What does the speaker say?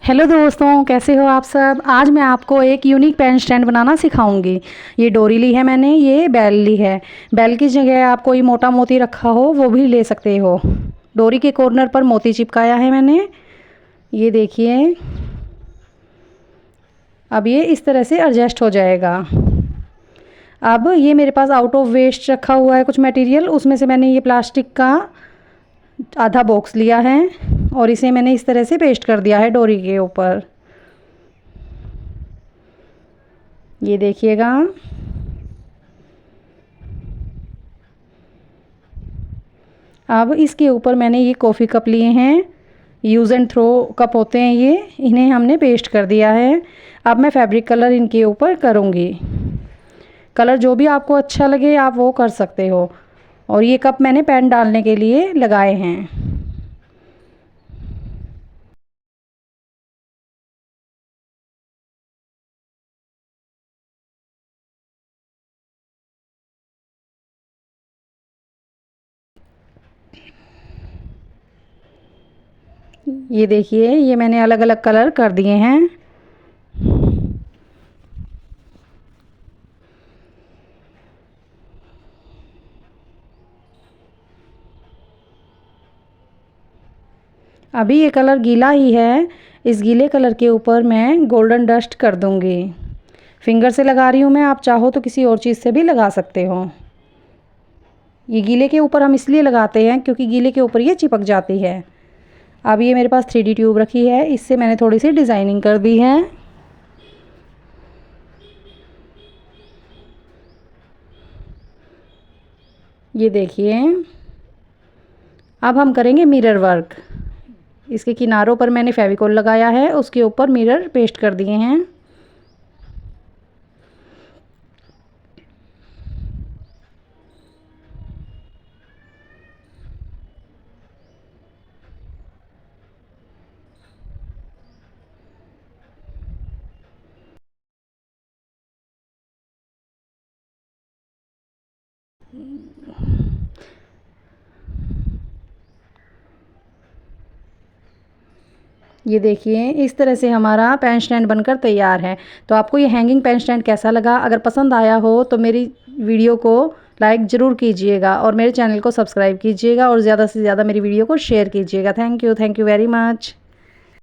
Hello दोस्तों, कैसे हो आप सब। आज मैं आपको एक यूनिक पेन स्टैंड बनाना सिखाऊंगी। ये डोरी ली है मैंने, ये बेल ली है। बेल की जगह आप कोई मोटा मोती रखा हो वो भी ले सकते हो। डोरी के कॉर्नर पर मोती चिपकाया है मैंने, ये देखिए। अब ये इस तरह से एडजस्ट हो जाएगा। अब ये मेरे पास आउट ऑफ वेस्ट रखा हुआ है कुछ मटेरियल, उसमें से मैंने ये प्लास्टिक का आधा बॉक्स लिया है और इसे मैंने इस तरह से पेस्ट कर दिया है डोरी के ऊपर, ये देखिएगा। अब इसके ऊपर मैंने ये कॉफ़ी कप लिए हैं, यूज़ एंड थ्रो कप होते हैं ये, इन्हें हमने पेस्ट कर दिया है। अब मैं फैब्रिक कलर इनके ऊपर करूँगी। कलर जो भी आपको अच्छा लगे आप वो कर सकते हो। और ये कप मैंने पेन डालने के लिए लगाए हैं। ये देखिए, ये मैंने अलग अलग कलर कर दिए हैं। अभी ये कलर गीला ही है, इस गीले कलर के ऊपर मैं गोल्डन डस्ट कर दूंगी। फिंगर से लगा रही हूँ मैं, आप चाहो तो किसी और चीज़ से भी लगा सकते हो। ये गीले के ऊपर हम इसलिए लगाते हैं क्योंकि गीले के ऊपर ये चिपक जाती है। अब ये मेरे पास 3D ट्यूब रखी है, इससे मैंने थोड़ी सी डिज़ाइनिंग कर दी है। ये देखिए। अब हम करेंगे मिरर वर्क। इसके किनारों पर मैंने फेविकोल लगाया है, उसके ऊपर मिरर पेस्ट कर दिए हैं। ये देखिए, इस तरह से हमारा पेन स्टैंड बनकर तैयार है। तो आपको ये हैंगिंग पेन स्टैंड कैसा लगा? अगर पसंद आया हो तो मेरी वीडियो को लाइक ज़रूर कीजिएगा और मेरे चैनल को सब्सक्राइब कीजिएगा और ज़्यादा से ज़्यादा मेरी वीडियो को शेयर कीजिएगा। Thank you very much.